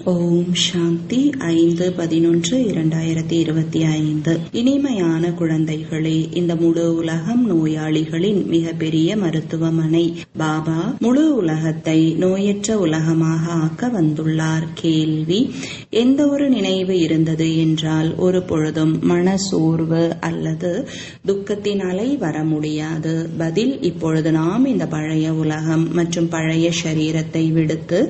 ஓம் சாந்தி 5/11/2025. இனிமையான குழந்தைகளே, இந்த முழு உலகம் நோயாளிகளின் மிகப்பெரிய மருத்துவமனை. பாபா முழு உலகத்தை நோயற்ற உலகமாக ஆக்க வந்துள்ளார். கேள்வி: எந்த ஒரு நினைவு இருந்தது என்றால் ஒரு பொழுதும் மன சோர்வு அல்லது துக்கத்தின் அலை வர முடியாது. பதில்: இப்பொழுது நாம் இந்த பழைய உலகம் மற்றும் பழைய சரீரத்தை விடுத்து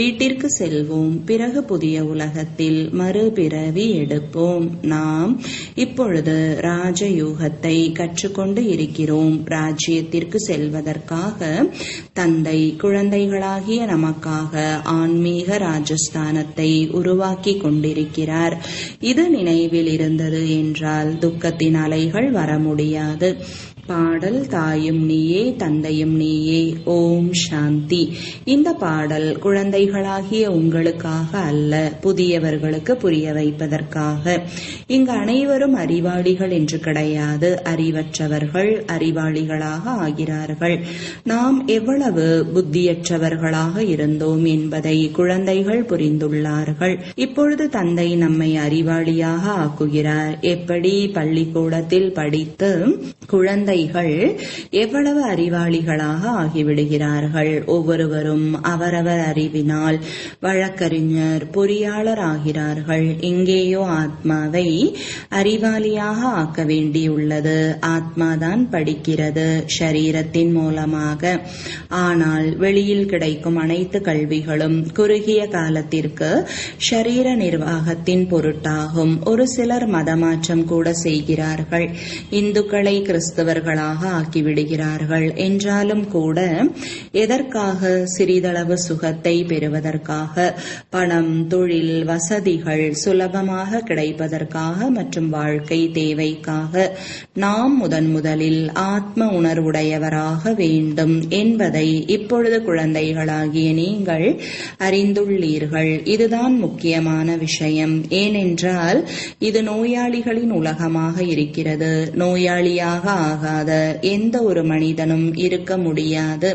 வீட்டிற்கு செல்வோம். பிறகு புதிய உலகத்தில் மறுபிறவி எடுப்போம். நாம் இப்பொழுது ராஜயோகத்தை கற்றுக்கொண்டு இருக்கிறோம். ராஜ்யத்திற்கு செல்வதற்காக தந்தை குழந்தைகளாகிய நமக்காக ஆன்மீக ராஜஸ்தானத்தை உருவாக்கி கொண்டிருக்கிறார். இது நினைவில் இருந்தது என்றால் துக்கத்தின் அலைகள் வர முடியாது. பாடல்: தாயும் நீயே தந்தையும் நீயே. ஓம் சாந்தி. இந்த பாடல் குழந்தைகளாகிய உங்களுக்காக அல்ல, புதியவர்களுக்கு புரிய வைப்பதற்காக. இங்கு அனைவரும் அறிவாளிகள் என்று கிடையாது. அறிவற்றவர்கள் அறிவாளிகளாக ஆகிறார்கள். நாம் எவ்வளவு புத்தியற்றவர்களாக இருந்தோம் என்பதை குழந்தைகள் புரிந்துள்ளார்கள். இப்பொழுது தந்தை நம்மை அறிவாளியாக ஆக்குகிறார். எப்படி பள்ளிக்கூடத்தில் படித்து குழந்தைகள் எவ்வளவு அறிவாளிகளாக ஆகிவிடுகிறார்கள். ஒவ்வொருவரும் அவரவர் அறிவினால் வழக்கறிஞர், பொறியாளர் ஆகிறார்கள். இங்கேயோ ஆத்மாவை அறிவாளியாக ஆக்க வேண்டியுள்ளது. ஆத்மாதான் படிக்கிறது ஷரீரத்தின் மூலமாக. ஆனால் வெளியில் கிடைக்கும் அனைத்து கல்விகளும் குறுகிய காலத்திற்கு ஷரீர நிர்வாகத்தின் பொருட்டாகும். ஒரு சிலர் மதமாற்றம் கூட செய்கிறார்கள். இந்துக்களை கிறிஸ்தவர்களாக ஆக்கிவிடுகிறார்கள். என்றாலும் கூட எதற்காக? சிறிதளவு சுகத்தை பெறுவதற்காக. பணம், தொழில், வசதிகள் சுலபமாக கிடைப்பதற்காக மற்றும் வாழ்க்கை தேவைக்காக. நாம் முதலில் ஆத்ம உணர்வுடையவராக வேண்டும் என்பதை இப்பொழுது குழந்தைகளாகிய நீங்கள் அறிந்துள்ளீர்கள். இதுதான் முக்கியமான விஷயம். ஏனென்றால் இது நோயாளிகளின் உலகமாக இருக்கிறது. நோயாளியாக ஆகாத எந்த ஒரு மனிதனும் இருக்க முடியாது.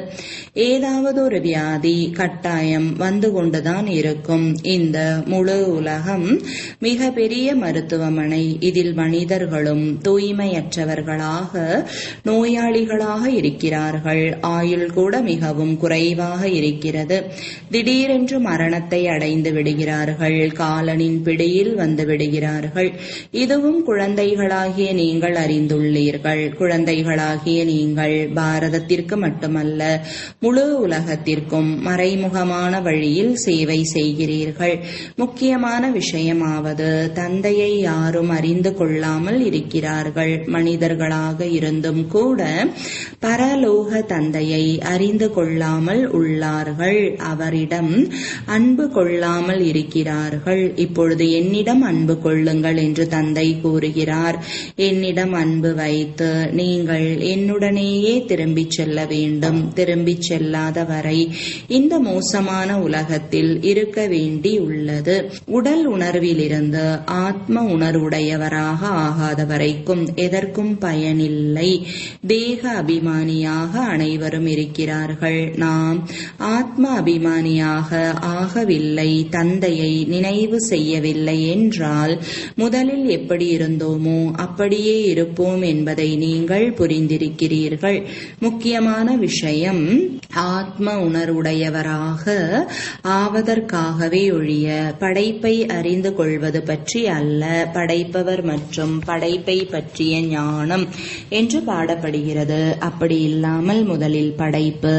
ஏதாவது ஒரு வியாதி கட்டாயம் வந்து கொண்டுதான் இருக்கும். இந்த முழு உலகம் மிக பெரிய மருத்துவமனை. இதில் மனிதர்களும் தூய்மையற்றவர்களாக நோயாளிகளாக இருக்கிறார்கள். ஆயுள் கூட மிகவும் குறைவாக இருக்கிறது. திடீரென்று மரணத்தை அடைந்து விடுகிறார்கள். காலனின் பிடியில் வந்து விடுகிறார்கள். இதுவும் குழந்தைகளாகிய நீங்கள் அறிந்துள்ளீர்கள். குழந்தைகளாகிய நீங்கள் பாரதத்திற்கு மட்டுமல்ல, முழு உலகத்திற்கும் மறைமுகமான வழியில் சேவை செய்கிறீர்கள். முக்கியமான விஷயமாவது தந்தையை யாரும் அறிந்து கொள்ளாமல் இருக்கிறார்கள். மனிதர்களாக இருந்தும் கூட பரலோக தந்தையை அறிந்து கொள்ளாமல் உள்ளார்கள். அவரிடம் அன்பு கொள்ளாமல் இருக்கிறார்கள். இப்பொழுது என்னிடம் அன்பு கொள்ளுங்கள் என்று தந்தை கூறுகிறார். என்னிடம் அன்பு வைத்து நீங்கள் என்னுடனேயே திரும்பிச் செல்ல வேண்டும். திரும்பிச் செல்லாத வரை இந்த மோசமான உலகத்தில் இருக்க வேண்டி உள்ளது. உடல் உணர்விலிருந்து ஆத்ம உணர்வுடையவராக ஆகாத வரைக்கும் எதற்கும் பயனில்லை. தேக அபிமானியாக அனைவரும் இருக்கிறார்கள். நாம் ஆத்ம அபிமானியாக ஆகவில்லை, தந்தையை நினைவு செய்யவில்லை என்றால் முதலில் எப்படி இருந்தோமோ அப்படியே இருப்போம் என்பதை நீங்கள் புரிந்திருக்கிறீர்கள். முக்கியமான விஷயம் ஆத்ம உணர்வுடையவராக ஆவதற்காகவே ஒழிய படைப்பை அறிந்து கொள்வது பற்றி அல்ல. படைப்பவர் மற்றும் படைப்பை பற்றிய ஞானம் என்று பாடப்படுகிறது. அப்படி இல்லாமல் முதலில் படைப்பு,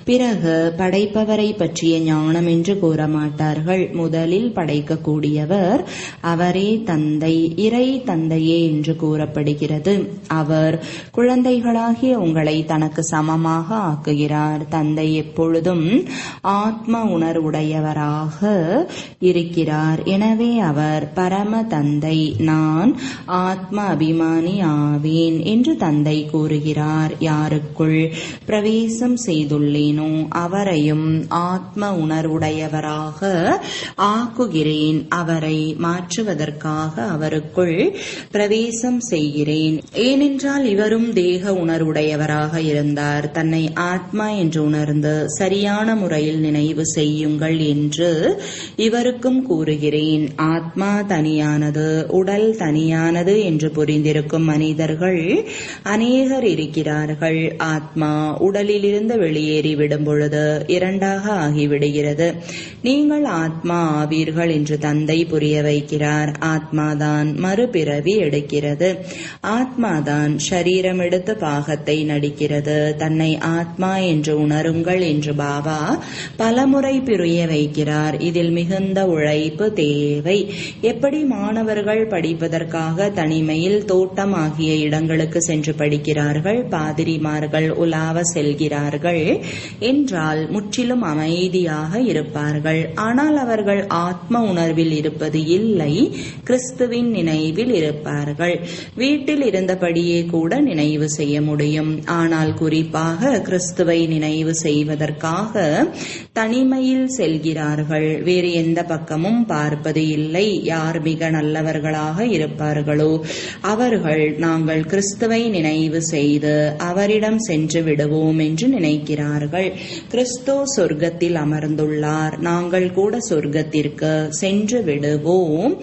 பிறகு படைப்பவரை பற்றிய ஞானம் என்று கூற மாட்டார்கள். முதலில் படைக்கக்கூடியவர் அவரே தந்தை, இறை தந்தையே என்று கூறப்படுகிறது. அவர் குழந்தைகளாகிய உங்களை தனக்கு சமமாக ஆக்குகிறார். தந்தை எப்பொழுதும் ஆத்ம உணர்வுடையவராக இருக்கிறார். எனவே அவர் பரம தந்தை. நான் ஆத்ம அபிமானி ஆவேன் என்று தந்தை கூறுகிறார். யாருக்குள் பிரவேசம் செய்துள்ளேனோ அவரையும் ஆத்ம உணர்வுடையவராக ஆக்குகிறேன். அவரை மாற்றுவதற்காக அவருக்குள் பிரவேசம் செய்கிறேன். ஏனென்றால் இவரும் வெறும் தேக உணர்வுடையவராக இருந்தார். தன்னை ஆத்மா என்று உணர்ந்து சரியான முறையில் நினைவு செய்யுங்கள் என்று இவருக்கும் கூறுகிறேன். ஆத்மா தனியானது, உடல் தனியானது என்று புரிந்திருக்கும் மனிதர்கள் அநேகர் இருக்கிறார்கள். ஆத்மா உடலிலிருந்து வெளியேறி விடும் பொழுது இரண்டாக ஆகிவிடுகிறது. நீங்கள் ஆத்மா ஆவீர்கள் என்று தந்தை புரிய வைக்கிறார். ஆத்மாதான் மறுபிறவி எடுக்கிறது. ஆத்மாதான் ஷரீரம் எடுத்து பாகத்தை நடிக்கிறது. தன்னை ஆத்மா என்று உணருங்கள் என்று பாபா பலமுறை புரிய வைக்கிறார். இதில் மிகுந்த உழைப்பு தேவை. எப்படி மாணவர்கள் படிப்பதற்காக தனிமையில் தோட்டம் ஆகிய இடங்களுக்கு சென்று படிக்கிறார்கள், பாதிரிமார்கள் உலாவ செல்கிறார்கள் என்றால் முற்றிலும் அமைதியாக இருப்பார்கள். ஆனால் அவர்கள் ஆத்ம உணர்வில் இருப்பது இல்லை, கிறிஸ்துவின் நினைவில் இருப்பார்கள். வீட்டில் இருந்தபடியே கூட நினைவு செய்ய முடியும். ஆனால் குறிப்பாக கிறிஸ்துவை நினைவு செய்வதற்காக தனிமையில் செல்கிறார்கள். வேறு எந்த பக்கமும் பார்ப்பது இல்லை. யார் மிக நல்லவர்களாக இருப்பார்களோ அவர்கள் நாங்கள் கிறிஸ்துவை நினைவு செய்து அவரிடம் சென்று விடுவோம் என்று நினைக்கிறார்கள். கிறிஸ்து சொர்க்கத்தில் அமர்ந்துள்ளார், நாங்கள் கூட சொர்க்கத்திற்கு சென்று விடுவோம்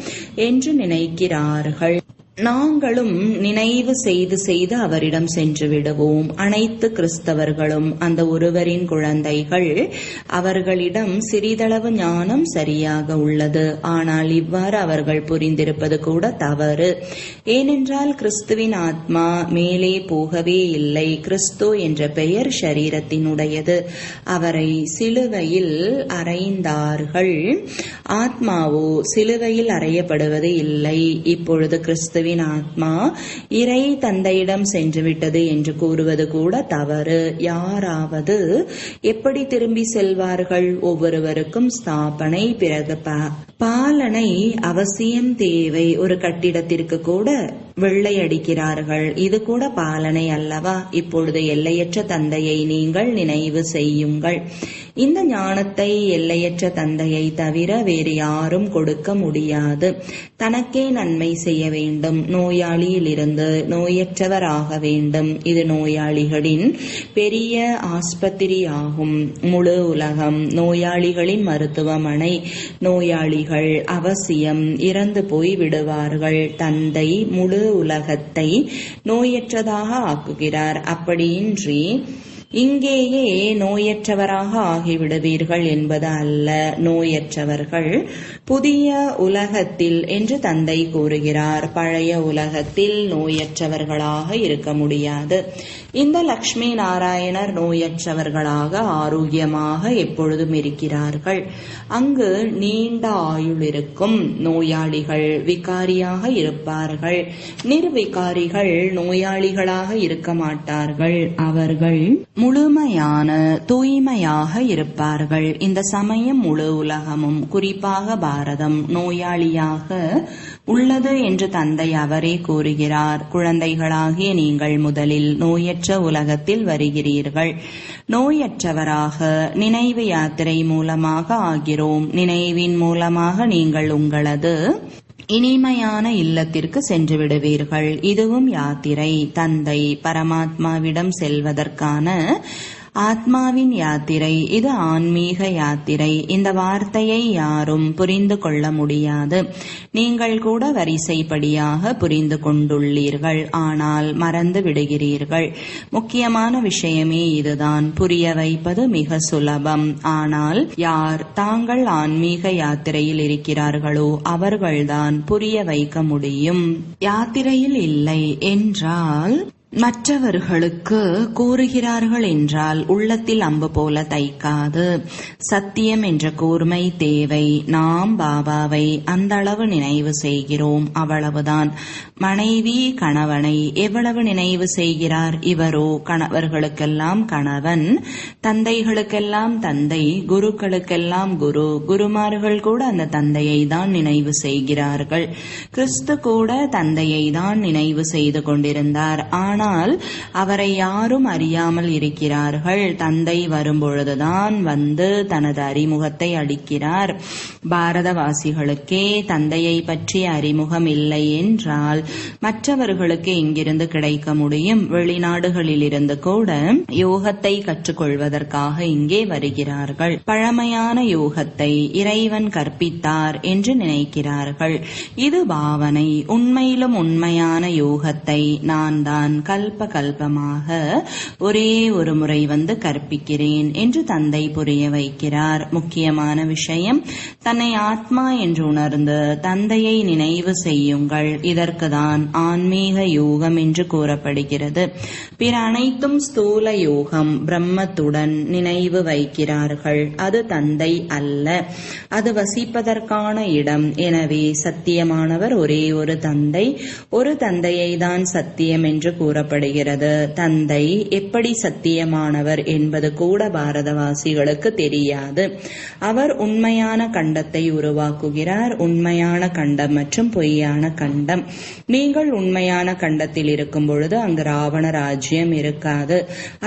என்று நினைக்கிறார்கள். நாங்களும் நினைவு செய்து செய்து அவரிடம் சென்று விடுவோம். அனைத்து கிறிஸ்தவர்களும் அந்த ஒருவரின் குழந்தைகள். அவர்களிடம் சிறிதளவு ஞானம் சரியாக உள்ளது. ஆனால் இவ்வாறு அவர்கள் புரிந்திருப்பது கூட தவறு. ஏனென்றால் கிறிஸ்துவின் ஆத்மா மேலே போகவே இல்லை. கிறிஸ்து என்ற பெயர் ஷரீரத்தினுடையது. அவரை சிலுவையில் அறைந்தார்கள். ஆத்மாவோ சிலுவையில் அறையப்படுவது இல்லை. இப்பொழுது கிறிஸ்து ஆத்மா இறை தந்தையிடம் சென்றுவிட்டது என்று கூறுவது கூட தவறு. யாராவது எப்படி திரும்பி செல்வார்கள்? ஒவ்வொருவருக்கும் ஸ்தாபனை, பிறகு பாலனை அவசியம் தேவை. ஒரு கட்டிடத்திற்கு கூட வெள்ளை அடிக்கிறார்கள். இது கூட பாலனை அல்லவா? இப்பொழுது எல்லையற்ற தந்தையை நீங்கள் நினைவு செய்யுங்கள். இந்த ஞானத்தை எல்லையற்ற தந்தையை தவிர வேறு யாரும் கொடுக்க முடியாது. தனக்கே நன்மை செய்ய வேண்டும். நோயாளியிலிருந்து நோயற்றவராக வேண்டும். இது நோயாளிகளின் பெரிய ஆஸ்பத்திரி ஆகும். முழு உலகம் நோயாளிகளின் மருத்துவமனை. நோயாளிகள் அவசியம் இறந்து போய் விடுவார்கள். தந்தை முழு உலகத்தை நோயற்றதாக ஆக்குகிறார். அப்படியின்றி இங்கேயே நோயற்றவராக ஆகிவிடுவீர்கள் என்பது அல்ல. நோயற்றவர்கள் புதிய உலகத்தில் என்று தந்தை கூறுகிறார். பழைய உலகத்தில் நோயற்றவர்களாக இருக்க முடியாது. இந்த லக்ஷ்மி நாராயணர் நோயற்றவர்களாக ஆரோக்கியமாக எப்பொழுதும் இருக்கிறார்கள். அங்கு நீண்ட ஆயுள் இருக்கும். நோயாளிகள் விகாரியாக இருப்பார்கள். நிர்விகாரிகள் நோயாளிகளாக இருக்க மாட்டார்கள். அவர்கள் முழுமையான தூய்மையாக இருப்பார்கள். இந்த சமயம் முழு உலகமும் குறிப்பாக பாரதம் நோயாளியாக உள்ளது என்று தந்தை அவரே கூறுகிறார். குழந்தைகளாகிய நீங்கள் முதலில் நோயற்ற உலகத்தில் வருகிறீர்கள். நோயற்றவராக நினைவு யாத்திரை மூலமாக ஆகிறோம். நினைவின் மூலமாக நீங்கள் உங்களது இனிமையான இல்லத்திற்கு சென்று விடுவீர்கள். இதுவும் யாத்திரை. தந்தை பரமாத்மாவிடம் செல்வதற்கான ஆத்மாவின் யாத்திரை. இது ஆன்மீக யாத்திரை. இந்த வார்த்தையை யாரும் புரிந்து கொள்ள முடியாது. நீங்கள் கூட வரிசைப்படியாக புரிந்து கொண்டுள்ளீர்கள். ஆனால் மறந்து விடுகிறீர்கள். முக்கியமான விஷயமே இதுதான். புரிய வைப்பது மிக சுலபம். ஆனால் யார் தாங்கள் ஆன்மீக யாத்திரையில் இருக்கிறார்களோ அவர்கள்தான் புரிய வைக்க முடியும். யாத்திரையில் இல்லை என்றால் மற்றவர்களுக்கு கூறுகிறார்கள் என்றால் உள்ளத்தில் அம்பு போல தைக்காது. சத்தியம் என்ற கூர்மை தேவை. நாம் பாபாவை அந்த அளவு நினைவு செய்கிறோம், அவ்வளவுதான். மனைவி கணவனை எவ்வளவு நினைவு செய்கிறார்? இவரோ கணவர்களுக்கெல்லாம் கணவன், தந்தைகளுக்கெல்லாம் தந்தை, குருக்களுக்கெல்லாம் குரு. குருமார்கள் கூட அந்த தந்தையை தான் நினைவு செய்கிறார்கள். கிறிஸ்து கூட தந்தையை தான் நினைவு செய்து கொண்டிருந்தார். ஆனால் ஆனால் அவரை யாரும் அறியாமல் இருக்கிறார்கள். தந்தை வரும்பொழுதுதான் வந்து தனது அறிமுகத்தை அளிக்கிறார். பாரதவாசிகளுக்கே தந்தையை பற்றிய அறிமுகம் இல்லை என்றால் மற்றவர்களுக்கு எங்கிருந்து கிடைக்க முடியும்? வெளிநாடுகளிலிருந்து கூட யோகத்தை கற்றுக்கொள்வதற்காக இங்கே வருகிறார்கள். பழமையான யோகத்தை இறைவன் கற்பித்தார் என்று நினைக்கிறார்கள். இது பாவனை. உண்மையிலும் உண்மையான யோகத்தை நான் தான் கல்பமாக ஒரே ஒரு முறை வந்து கற்பிக்கிறேன் என்று தந்தை புரிய வைக்கிறார். முக்கியமான விஷயம், தன்னை ஆத்மா என்று உணர்ந்து தந்தையை நினைவு செய்யுங்கள். இதற்குதான் ஆன்மீக யோகம் என்று கூறப்படுகிறது. பிற அனைத்தும் ஸ்தூல யோகம். பிரம்மத்துடன் நினைவு வைக்கிறார்கள். அது தந்தை அல்ல, அது வசிப்பதற்கான இடம். எனவே சத்தியமானவர் ஒரே ஒரு தந்தை. ஒரு தந்தையை தான் சத்தியம் என்று கூறப்படுகிறது. தந்தை எப்படி சத்தியமானவர் என்பது கூட பாரதவாசிகளுக்கு தெரியாது. அவர் உண்மையான கண்டத்தை உருவாக்குகிறார். உண்மையான கண்டம் மற்றும் பொய்யான கண்டம். நீங்கள் உண்மையான கண்டத்தில் இருக்கும் பொழுது அங்கு ராவண ராஜ்யம் இருக்காது.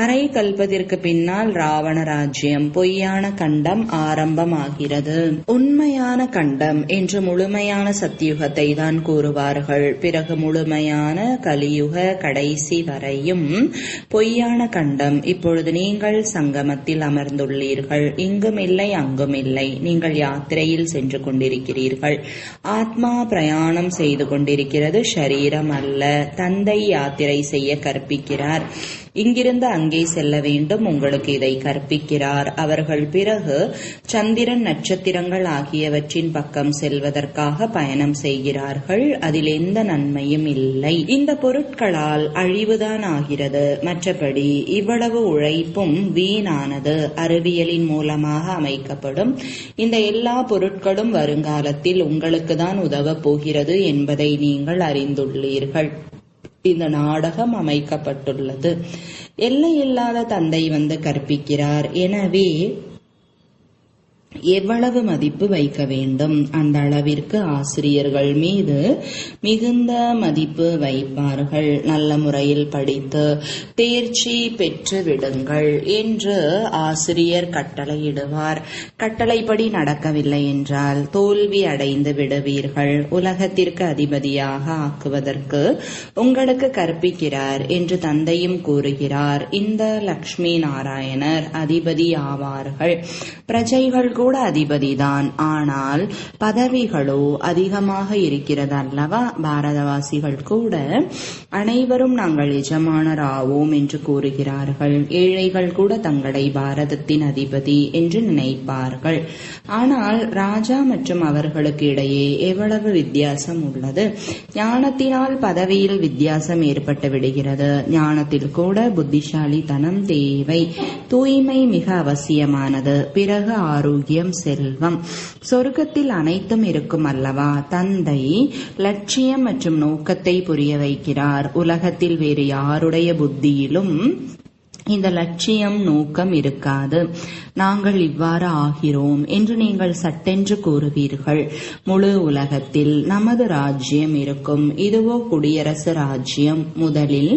அரை கல்பத்திற்கு பின்னால் ராவண ராஜ்யம், பொய்யான கண்டம் ஆரம்பமாகிறது. உண்மையான கண்டம் என்று முழுமையான சத்தியுகத்தை தான் கூறுவார்கள். பிறகு முழுமையான கலியுக கடைசி வரையும் பொய்யான கண்டம். இப்பொழுது நீங்கள் சங்கமத்தில் அமர்ந்துள்ளீர்கள். இங்கும் இல்லை அங்கும் இல்லை. நீங்கள் யாத்திரையில் சென்று கொண்டிருக்கிறீர்கள். ஆத்மா பிரயாணம் செய்து கொண்டிருக்கிறது, ஷரீரம் அல்ல. தந்தை யாத்திரை செய்ய கற்பிக்கிறார். இங்கிருந்து அங்கே செல்ல வேண்டும், உங்களுக்கு இதை கற்பிக்கிறார். அவர்கள் பிறகு சந்திரன், நட்சத்திரங்கள் ஆகியவற்றின் பக்கம் செல்வதற்காக பயணம் செய்கிறார்கள். அதில் எந்த நன்மையும் இல்லை. இந்த பொருட்களால் அழிவுதான் ஆகிறது. மற்றபடி இவ்வளவு உழைப்பும் வீணானது. அறிவியலின் மூலமாக அமைக்கப்படும் இந்த எல்லா பொருட்களும் வருங்காலத்தில் உங்களுக்கு தான் உதவப் போகிறது என்பதை நீங்கள் அறிந்துள்ளீர்கள். இந்த நாடகம் அமைக்கப்பட்டுள்ளது. எல்லையில்லாத தந்தை வந்து கற்பிக்கிறார். எனவே எவ்வளவு மதிப்பு வைக்க வேண்டும்? அந்த அளவிற்கு ஆசிரியர்கள் மீது மிகுந்த மதிப்பு வைப்பார்கள். நல்ல முறையில் படித்து தேர்ச்சி பெற்று விடுங்கள் என்று ஆசிரியர் கட்டளையிடுவார். கட்டளைப்படி நடக்கவில்லை என்றால் தோல்வி அடைந்து விடுவீர்கள். உலகத்திற்கு அதிபதியாக ஆக்குவதற்கு உங்களுக்கு கற்பிக்கிறார் என்று தந்தையும் கூறுகிறார். இந்த லக்ஷ்மி நாராயணர் அதிபதி ஆவார்கள். பிரஜைகள் கூட அதிபதிதான். ஆனால் பதவிகளோ அதிகமாக இருக்கிறது அல்லவா? பாரதவாசிகள் கூட அனைவரும் நாங்கள் எஜமானர் ஆவோம் என்று கூறுகிறார்கள். ஏழைகள் கூட தங்களை பாரதத்தின் அதிபதி என்று நினைப்பார்கள். ஆனால் ராஜா மற்றும் அவர்களுக்கு இடையே எவ்வளவு வித்தியாசம் உள்ளது! ஞானத்தினால் பதவியில் வித்தியாசம் ஏற்பட்டு விடுகிறது. ஞானத்தில் கூட புத்திசாலித்தனம் தேவை. தூய்மை மிக அவசியமானது. பிறகு ஆரோக்கியம், செல்வம். சொர்க்கத்தில் அனைத்தும் இருக்கும் அல்லவா? தந்தை லட்சியம் மற்றும் நோக்கத்தை புரிய வைக்கிறார். உலகத்தில் வேறு யாருடைய புத்தியிலும் இந்த லட்சியம், நோக்கம் இருக்காது. நாங்கள் இவ்வாறு ஆகிறோம் என்று நீங்கள் சட்டென்று கூறுவீர்கள். முழு உலகத்தில் நமது ராஜ்யம் இருக்கும். இதுவோ குடியரசு ராஜ்யம். முதலில்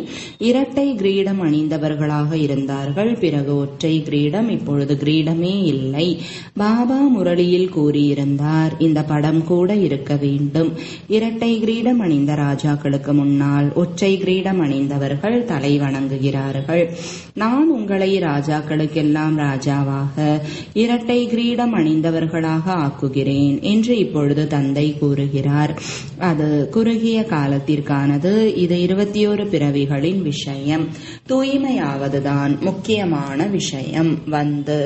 இரட்டை கிரீடம் அணிந்தவர்களாக இருந்தார்கள். பிறகு ஒற்றை கிரீடம். இப்பொழுது கிரீடமே இல்லை. பாபா முரளியில் கூறியிருந்தார், இந்த படம் கூட இருக்க வேண்டும். இரட்டை கிரீடம் அணிந்த ராஜாக்களுக்கு முன்னால் ஒற்றை கிரீடம் அணிந்தவர்கள் தலை வணங்குகிறார்கள். நான் உங்களை ராஜாக்களுக்கெல்லாம் ராஜாவாக, இரட்டை கிரீடம் அணிந்தவர்களாக ஆக்குகிறேன் என்று இப்பொழுது தந்தை கூறுகிறார். அது குறுகிய காலத்திற்கானது. இது 21 பிறவிகளின் விஷயம். தூய்மையாவதுதான் முக்கியமான விஷயம். வந்து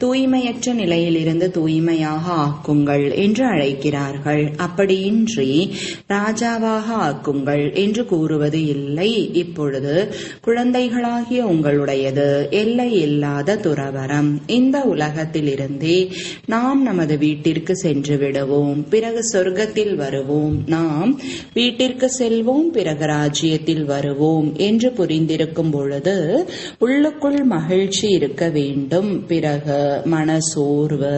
தூய்மையற்ற நிலையிலிருந்து தூய்மையாக ஆக்குங்கள் என்று அழைக்கிறார்கள். அப்படியின்றி ராஜாவாக ஆக்குங்கள் என்று கூறுவது இல்லை. இப்பொழுது குழந்தைகளாகிய உங்களுடையது எல்லை இல்லாத துறவரம். இந்த உலகத்திலிருந்தே நாம் நமது வீட்டிற்கு சென்று விடுவோம். பிறகு சொர்க்கத்தில் வருவோம். நாம் வீட்டிற்கு செல்வோம், பிறகு ராஜ்யத்தில் வருவோம் என்று புரிந்திருக்கும் பொழுது உள்ளுக்குள் மகிழ்ச்சி இருக்க வேண்டும். பிறகு மனசோர்வு,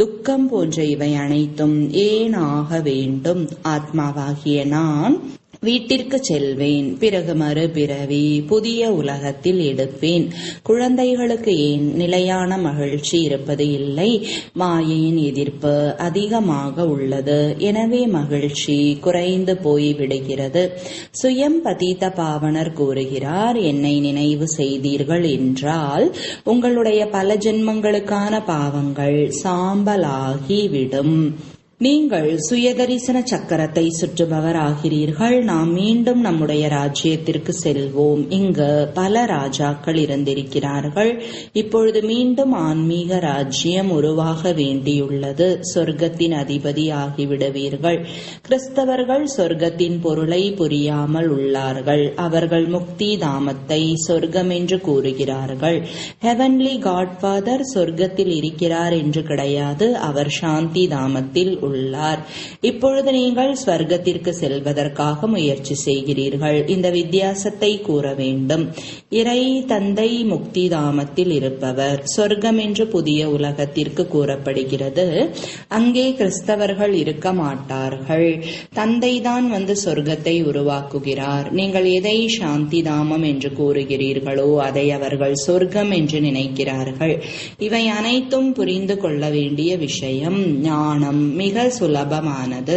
துக்கம் போன்ற இவை அனைத்தும் ஏன் ஆக வேண்டும்? ஆத்மாவாகிய நான் வீட்டிற்கு செல்வேன், பிறகு மறுபிறவி புதிய உலகத்தில் எடுப்பேன். குழந்தைகளுக்கு ஏன் நிலையான மகிழ்ச்சி இருப்பது இல்லை? மாயையின் எதிர்ப்பு அதிகமாக உள்ளது. எனவே மகிழ்ச்சி குறைந்து போய்விடுகிறது. சுயம் பதீத பாவனர் கூறுகிறார், என்னை நினைவு செய்தீர்கள் என்றால் உங்களுடைய பல ஜென்மங்களுக்கான பாவங்கள் சாம்பலாகிவிடும். நீங்கள் சுயதரிசன சக்கரத்தை சுற்றுபவர் ஆகிறீர்கள். நாம் மீண்டும் நம்முடைய ராஜ்யத்திற்கு செல்வோம். இங்கு பல ராஜாக்கள் இருந்திருக்கிறார்கள். இப்பொழுது மீண்டும் ஆன்மீக ராஜ்யம் உருவாக வேண்டியுள்ளது. சொர்க்கத்தின் அதிபதி ஆகிவிடுவீர்கள். கிறிஸ்தவர்கள் சொர்க்கத்தின் பொருளை புரியாமல் உள்ளார்கள். அவர்கள் முக்தி தாமத்தை சொர்க்கம் என்று கூறுகிறார்கள். ஹெவன்லி காட்ஃபாதர் சொர்க்கத்தில் இருக்கிறார் என்று கிடையாது. அவர் சாந்தி தாமத்தில் உள்ளார். இப்பொழுது நீங்கள் ஸ்வர்க்கத்திற்கு செல்வதற்காக முயற்சி செய்கிறீர்கள். இந்த வித்தியாசத்தை கூற வேண்டும். இறை தந்தை முக்தி தாமத்தில் இருப்பவர். சொர்க்கம் என்று புதிய உலகத்திற்கு கூறப்படுகிறது. அங்கே கிறிஸ்தவர்கள் இருக்க மாட்டார்கள். தந்தைதான் வந்து சொர்க்கத்தை உருவாக்குகிறார். நீங்கள் எதை சாந்தி தாமம் என்று கூறுகிறீர்களோ அதை அவர்கள் சொர்க்கம் என்று நினைக்கிறார்கள். இவை அனைத்தும் புரிந்து கொள்ள வேண்டிய விஷயம். ஞானம் மிக சுலபமானது.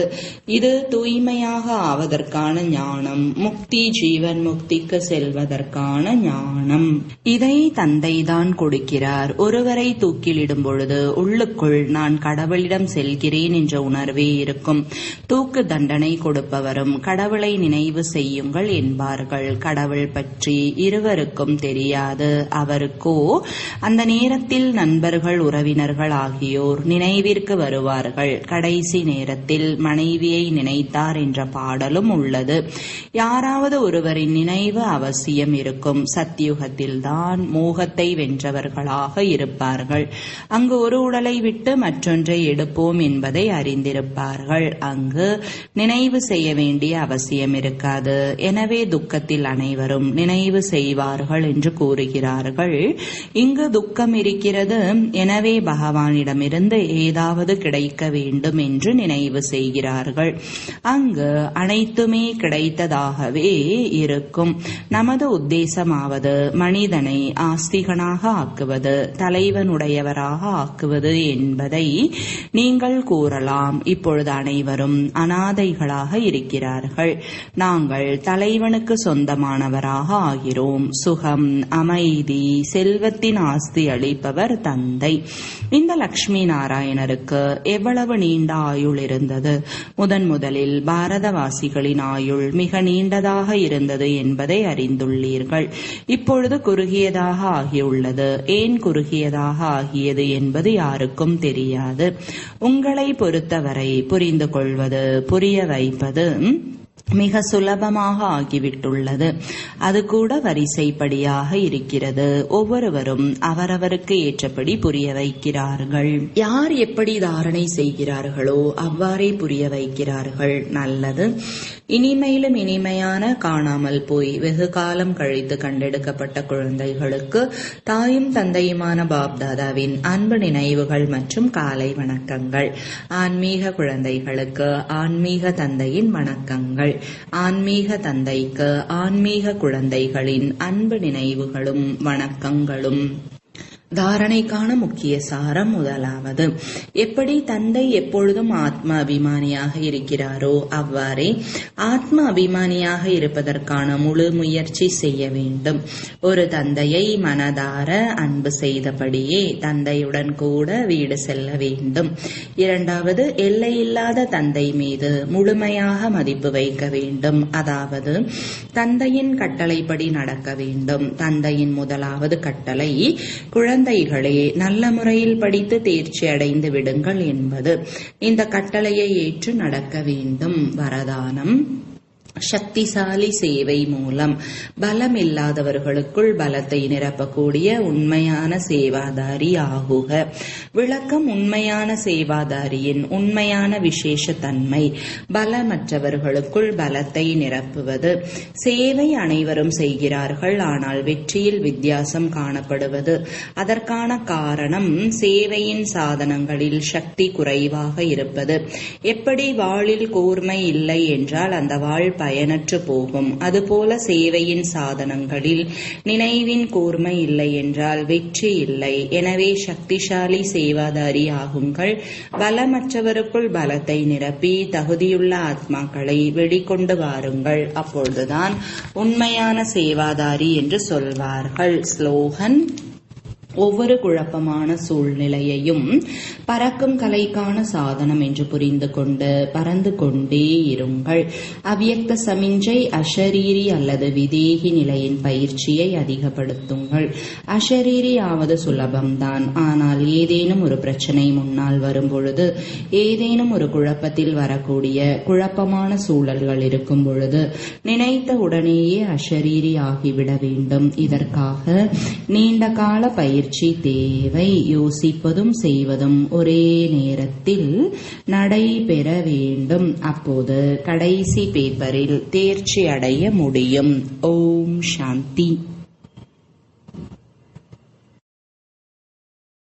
இது தூய்மையாக ஆவதற்கான ஞானம். முக்தி ஜீவன் முக்திக்கு செல்வதற்கான ஞானம். இதை தந்தைதான் கொடுக்கிறார். ஒருவரை தூக்கிலிடும் பொழுது உள்ளுக்குள் நான் கடவுளிடம் செல்கிறேன் என்ற உணர்வே இருக்கும். தூக்கு தண்டனை கொடுப்பவரும் கடவுளை நினைவு செய்யுங்கள் என்பார்கள். கடவுள் பற்றி இருவருக்கும் தெரியாது. அவருக்கோ அந்த நேரத்தில் நண்பர்கள் உறவினர்கள் ஆகியோர் நினைவிற்கு வருவார்கள். கடைசி நேரத்தில் மனைவியை நினைத்தார் என்ற பாடலும் உள்ளது. யாராவது ஒருவரின் நினைவு அவசியம் இருக்கும். சத்தியுகத்தில்தான் மோகத்தை வென்றவர்களாக இருப்பார்கள். அங்கு ஒரு உடலை விட்டு மற்றொன்றை எடுப்போம் என்பதை அறிந்திருப்பார்கள். அங்கு நினைவு செய்ய வேண்டிய அவசியம் இருக்காது. எனவே துக்கத்தில் அனைவரும் நினைவு செய்வார்கள் என்று கூறுகிறார்கள். இங்கு துக்கம் இருக்கிறது. எனவே பகவானிடமிருந்து ஏதாவது கிடைக்க வேண்டும் என்று நினைவு செய்கிறார்கள். அங்கு அனைத்துமே கிடைத்ததாகவே இருக்கும். நமது உத்தேசமாவது மனிதனை ஆஸ்திகனாக ஆக்குவது, தலைவனுடையவராக ஆக்குவது என்பதை நீங்கள் கூறலாம். இப்பொழுது அனைவரும் அனாதைகளாக இருக்கிறார்கள். நாங்கள் தலைவனுக்கு சொந்தமானவராக ஆகிறோம். சுகம், அமைதி, செல்வத்தின் ஆஸ்தி அளிப்பவர் தந்தை. இந்த லட்சுமி நாராயணருக்கு எவ்வளவு நீண்ட ஆயுள் இருந்தது. முதலில் பாரதவாசிகளின் ஆயுள் மிக நீண்டதாக இருந்தது என்பதை அறிந்துள்ளீர்கள். இப்பொழுது குறுகியதாக ஆகியுள்ளது. ஏன் குறுகியதாக ஆகியது என்பது யாருக்கும் தெரியாது. உங்களை பொறுத்தவரை புரிந்து கொள்வது, புரிய வைப்பது மிக சுலபமாக ஆகிவிட்டுள்ளது. அது கூட வரிசைப்படியாக இருக்கிறது. ஒவ்வொருவரும் அவரவருக்கு ஏற்றபடி புரிய வைக்கிறார்கள். யார் எப்படி தாரணை செய்கிறார்களோ அவ்வாறே புரிய வைக்கிறார்கள். நல்லது. இனிமையிலும் இனிமையான காணாமல் போய் வெகு காலம் கழித்து கண்டெடுக்கப்பட்ட குழந்தைகளுக்கு தாயும் தந்தையுமான பாப்தாதாவின் அன்பு நினைவுகள் மற்றும் காலை வணக்கங்கள். ஆன்மீக குழந்தைகளுக்கு ஆன்மீக தந்தையின் வணக்கங்கள். ஆன்மீக தந்தைக்கு ஆன்மீக குழந்தைகளின் அன்பு நினைவுகளும் வணக்கங்களும். தாரணைக்கான முக்கிய சாரம். முதலாவது, எப்படி தந்தை எப்பொழுதும் ஆத்ம அபிமானியாக இருக்கிறாரோ அவ்வாறே ஆத்ம அபிமானியாக இருப்பதற்கான முழு முயற்சி செய்ய வேண்டும். ஒரு தந்தையை மனதார அன்பு செய்தபடியே தந்தையுடன் கூட வீடு செல்ல வேண்டும். இரண்டாவது, எல்லையில்லாத தந்தை மீது முழுமையாக மதிப்பு வைக்க வேண்டும். அதாவது தந்தையின் கட்டளைப்படி நடக்க வேண்டும். தந்தையின் முதலாவது கட்டளை, குழந்தைகளே நல்ல முறையில் படித்து தேர்ச்சி அடைந்து விடுங்கள் என்பது. இந்த கட்டளையை ஏற்று நடக்க வேண்டும். வரதானம், சக்திசாலி சேவை மூலம் பலம் இல்லாதவர்களுக்குள் பலத்தை நிரப்பக்கூடிய உண்மையான சேவாதாரி ஆகுக. விளக்கம், உண்மையான சேவாதாரியின் உண்மையான விசேஷ தன்மை பலமற்றவர்களுக்குள் பலத்தை நிரப்புவது. சேவை அனைவரும் செய்கிறார்கள், ஆனால் வெற்றியில் வித்தியாசம் காணப்படுவது. அதற்கான காரணம் சேவையின் சாதனங்களில் சக்தி குறைவாக இருப்பது. எப்படி வாளில் கூர்மை இல்லை என்றால் அந்த வாள் பயனற்று போகும். அதுபோல சேவையின் சாதனங்களில் நினைவின் கூர்மை இல்லை என்றால் வெற்றி இல்லை. எனவே சக்திசாலி சேவாதாரி ஆகுங்கள். பலமற்றவருக்குள் பலத்தை நிரப்பி தகுதியுள்ள ஆத்மாக்களை வெளிக்கொண்டு வாருங்கள். அப்பொழுதுதான் உண்மையான சேவாதாரி என்று சொல்வார்கள். ஸ்லோகன்: ஒவ்வொரு குழப்பமான சூழ்நிலையையும் பறக்கும் கலைக்கான சாதனம் என்று புரிந்து கொண்டு பறந்து கொண்டே இருங்கள். அவ்யக்த சமிஞ்சை அஷரீரி அல்லது விதேகி நிலையின் பயிற்சியை அதிகப்படுத்துங்கள். அஷரீரி ஆவது சுலபம்தான். ஆனால் ஏதேனும் ஒரு பிரச்சனை முன்னால் வரும்பொழுது, ஏதேனும் ஒரு குழப்பத்தில் வரக்கூடிய குழப்பமான சூழல்கள் இருக்கும் பொழுது நினைத்த உடனேயே அஷரீரி ஆகிவிட வேண்டும். இதற்காக நீண்ட கால பயிற்சி தேவை. யோசிப்பதும் செய்வதும் ஒரே நேரத்தில் நடைபெற வேண்டும். அப்போது கடைசி பேப்பரில் தேர்ச்சி அடைய முடியும். ஓம் சாந்தி.